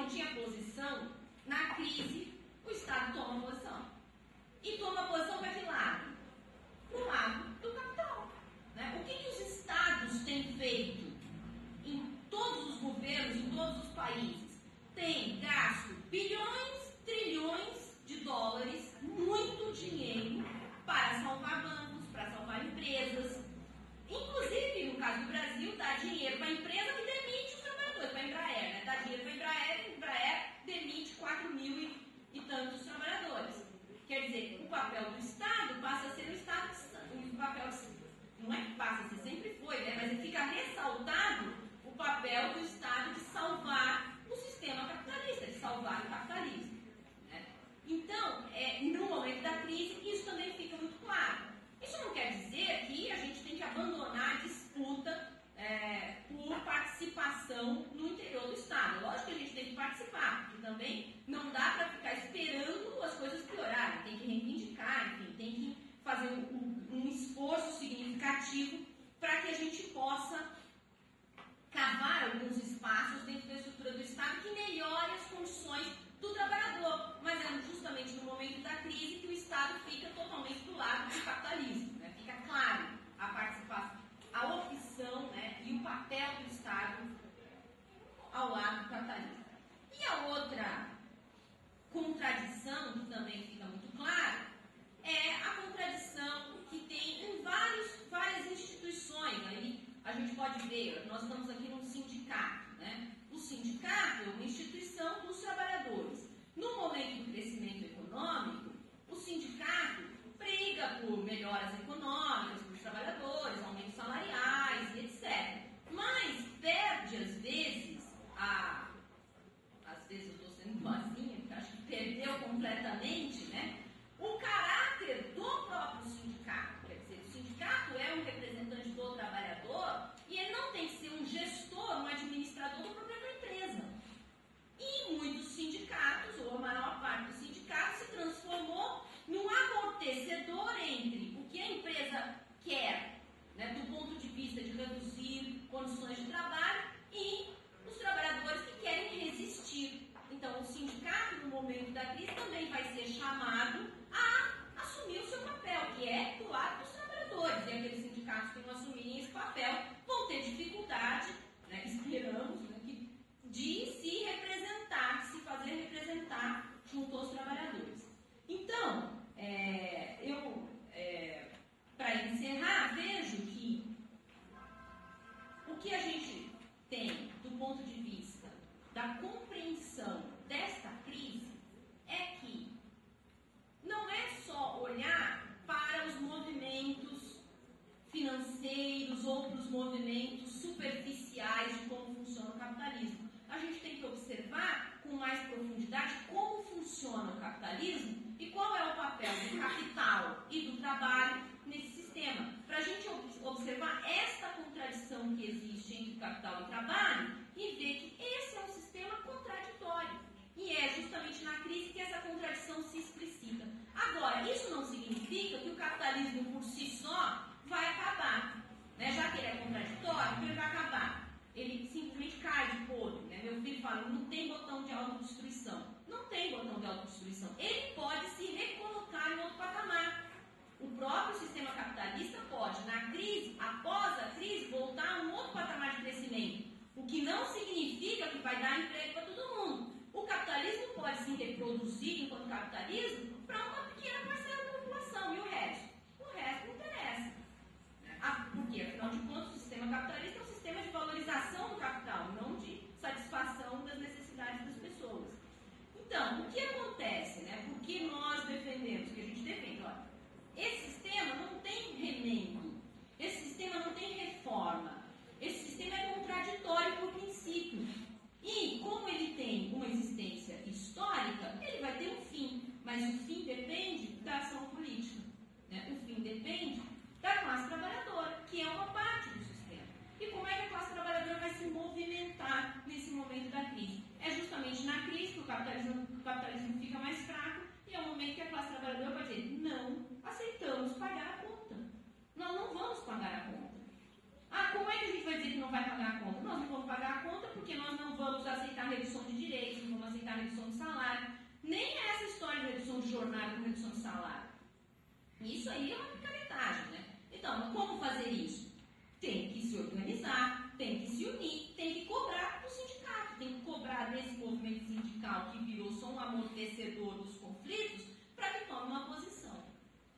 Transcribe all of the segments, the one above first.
não tinha posição, na crise o Estado toma posição. E toma posição para que lado? Para o lado do capital. Né? O que os Estados têm feito em todos os governos, em todos os países? Tem gasto bilhões, trilhões de dólares, muito dinheiro, para salvar bancos, para salvar empresas. Inclusive, no caso do Brasil, dá dinheiro para a empresa que demite os trabalhadores, para a Embraer, né? Dá dinheiro para a Embraer demite 4 mil e tantos trabalhadores. Quer dizer, o papel do Estado passa a ser o papel, não é que passa a ser, sempre foi, né? Mas fica ressaltado o papel do Estado de salvar o sistema capitalista, de salvar o capitalismo. Né? Então, no momento da crise, isso também fica muito claro. Isso não quer dizer que a gente tem que abandonar a disputa por participação no interior do Estado. Lógico que a gente tem que participar, porque também não dá para ficar esperando as coisas piorarem. Tem que reivindicar, enfim, tem que fazer um esforço significativo para que a gente possa cavar alguns espaços dentro da estrutura do Estado que melhore as condições do trabalhador, mas é justamente no momento da crise que o Estado fica totalmente do lado do capitalismo, né? Fica claro a participação, a opção, né, e o papel do Estado ao lado do capitalismo. E a outra contradição, que também fica muito clara, é a contradição que tem em várias instituições. Aí a gente pode ver, nós estamos aqui num sindicato, né? O sindicato é uma instituição dos trabalhadores. No momento do crescimento econômico, o sindicato briga por melhoras econômicas para os trabalhadores, aumentos salariais e etc. Mas perde, às vezes eu estou sendo boazinha, porque acho que perdeu completamente, né? O caráter do próprio sindicato. Quer dizer, o sindicato é um representante do trabalhador e ele não tem que ser um gestor, um administrador da própria empresa. E muitos sindicatos, ou a maior parte dos sindicatos, se transformou num amortecedor entre o que a empresa quer, né, do ponto de vista de reduzir condições de trabalho, e os trabalhadores que querem resistir. Então, o sindicato, no momento da crise, também vai ser chamado a assumir o seu papel, que é do lado dos trabalhadores. E aqueles sindicatos que não assumirem esse papel vão ter dificuldade, né, esperamos, né, de se representar, de se fazer representar junto aos trabalhadores. Então, para encerrar, vejo que o que a gente tem do ponto de vista da compreensão desta crise é que não é só olhar para os movimentos financeiros ou para os movimentos superficiais de como funciona o capitalismo. A gente tem que observar com mais profundidade como funciona o capitalismo e qual é o papel do capital e do trabalho nesse sistema. Para a gente observar esta contradição que existe entre o capital e o trabalho e ver que esse é um sistema contraditório. E é justamente na crise que essa contradição se explicita. Agora, isso não significa que o capitalismo por si só vai acabar. Né? Já que ele é contraditório, ele vai acabar. Ele simplesmente cai de podre. Né? Meu filho fala, não tem botão de autodestruição. Não tem botão de autodestruição. Ele pode se recolocar em outro patamar. O próprio sistema capitalista pode, na crise, após a crise, voltar a um outro patamar de crescimento. O que não significa que vai dar emprego para todo mundo. O capitalismo pode se reproduzir enquanto capitalismo para uma pequena parcela da população. E o resto? O resto não interessa. Porque, afinal de contas, o sistema capitalista é um sistema de valorização do capital, não de satisfação das necessidades das pessoas. Então, o que acontece? Né? Por que nós defendemos? Que a gente defende, olha, esse sistema não tem remendo, esse sistema não tem reforma, esse sistema é contraditório por princípio. E, como ele tem uma existência histórica, ele vai ter um fim, mas o fim depende da ação política. Né? O fim depende da classe trabalhadora, que é uma parte do sistema. E como é que a classe trabalhadora vai se movimentar nesse momento da crise? É justamente na crise que o capitalismo fica mais fraco e é o momento que a classe trabalhadora vai dizer, não aceitamos pagar a conta. Nós não vamos pagar a conta. Como é que a gente vai dizer que não vai pagar a conta? Nós não vamos pagar a conta porque nós não vamos aceitar redução de direitos, não vamos salário. Isso aí é uma picaretagem, né? Então, como fazer isso? Tem que se organizar, tem que se unir, tem que cobrar do sindicato, tem que cobrar desse movimento sindical que virou só um amortecedor dos conflitos para que tome uma posição.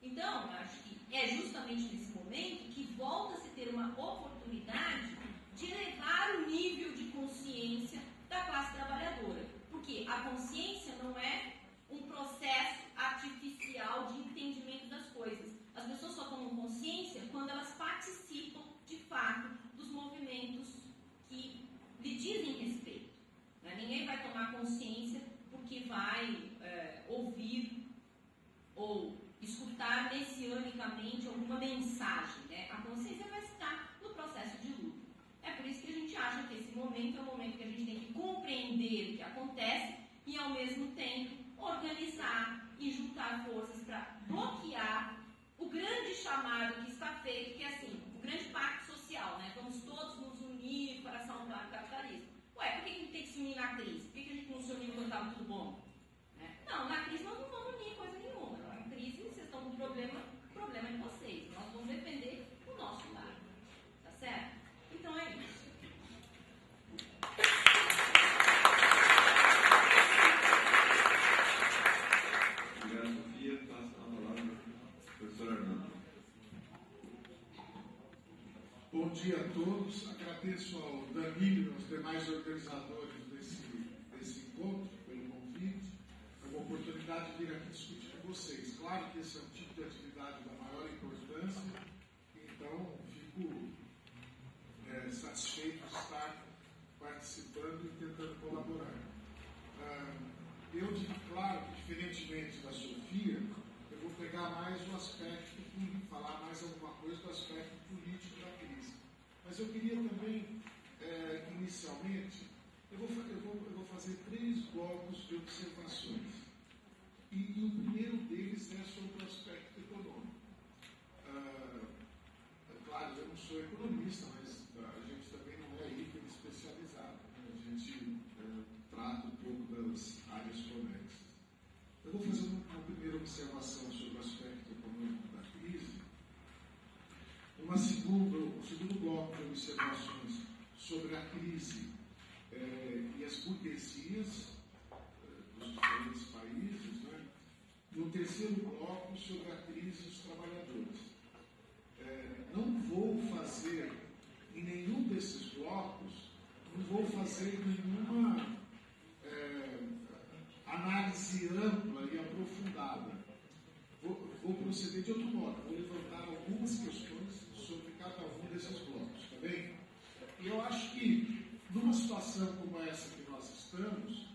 Então, acho que é justamente nesse momento que volta-se a ter uma oportunidade de elevar o nível de consciência da classe trabalhadora. Porque a consciência não é um processo artificial de entendimento das coisas. As pessoas só tomam consciência quando elas participam, de fato, dos movimentos que lhe dizem respeito. Né? Ninguém vai tomar consciência porque vai ouvir ou escutar messianicamente alguma mensagem. Né? A consciência vai estar no processo de luta. É por isso que a gente acha que esse momento é o momento que a gente tem que compreender o que acontece e, ao mesmo tempo, organizar e juntar forças para bloquear o grande chamado que está feito, que é assim, o grande pacto social, né? Vamos todos nos unir para salvar o capitalismo. Ué, por que a gente tem que se unir na crise? Por que a gente não se uniu quando estava tudo bom? Né? Não, na crise nós não vamos unir coisa nenhuma. Na crise vocês estão com problema, o problema é de vocês. Nós vamos defender o nosso lado. Tá certo? Então é isso. Obrigado, Sofia. Passa a palavra ao professor Arnaldo. Bom dia a todos. Agradeço ao Danilo e aos demais organizadores desse encontro pelo convite. É uma oportunidade de vir aqui discutir com vocês. Claro que esse é um tipo de atividade da maior importância, então fico satisfeito de estar participando e tentando colaborar. Eu digo, claro, que diferentemente da Sofia, eu vou pegar mais o aspecto político, falar mais alguma coisa do aspecto político da crise. Mas eu queria também, inicialmente, eu vou fazer 3 blocos de observações. E o primeiro deles é sobre o aspecto econômico. Claro, eu não sou economista, mas a gente também não é hiper especializado. Né? A gente trata um pouco das áreas conexas. Eu vou fazer uma primeira observação sobre o aspecto econômico da crise. Um segundo bloco de observações sobre a crise e as burguesias dos diferentes países. Né? E um terceiro bloco sobre a crise dos trabalhadores. Não vou fazer, em nenhum desses blocos, não vou fazer nenhuma análise ampla e aprofundada. Vou proceder de outro modo, vou levantar algumas questões sobre cada um desses blocos, tá bem? E eu acho que, numa situação como essa que nós estamos,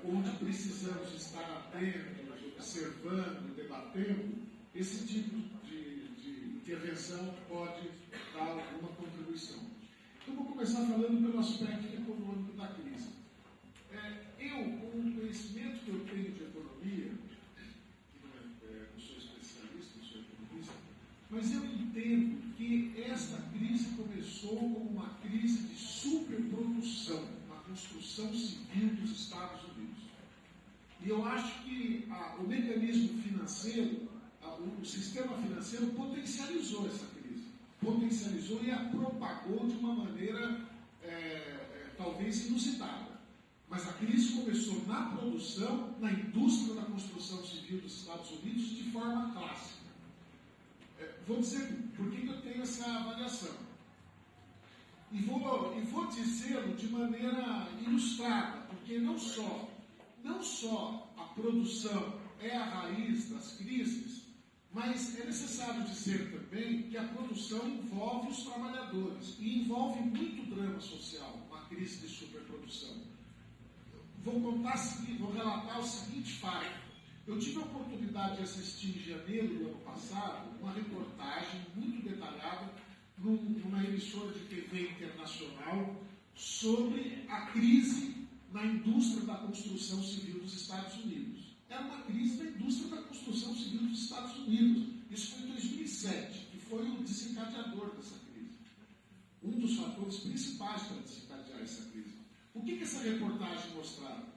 onde precisamos estar atentos, observando, debatendo, esse tipo de intervenção pode dar alguma contribuição. Então, vou começar falando pelo aspecto econômico da crise. Com o conhecimento que eu tenho de economia, não sou especialista, não sou economista, mas eu entendo que esta crise começou como uma crise de superprodução na construção civil dos Estados Unidos. E eu acho que o mecanismo financeiro, o sistema financeiro potencializou essa crise. Potencializou e a propagou de uma maneira talvez inusitada. Mas a crise começou na produção, na indústria da construção civil dos Estados Unidos de forma clássica. Vou dizer por que eu tenho essa avaliação. E vou dizê-lo de maneira ilustrada, porque não só a produção é a raiz das crises, mas é necessário dizer também que a produção envolve os trabalhadores e envolve muito drama social, uma crise de superprodução. Vou relatar o seguinte fato. Eu tive a oportunidade de assistir em janeiro do ano passado uma reportagem muito detalhada numa emissora de TV internacional sobre a crise na indústria da construção civil dos Estados Unidos. Era uma crise na indústria da construção civil dos Estados Unidos. Isso foi em 2007, que foi o desencadeador dessa crise. Um dos fatores principais para desencadear essa crise. O que essa reportagem mostrava?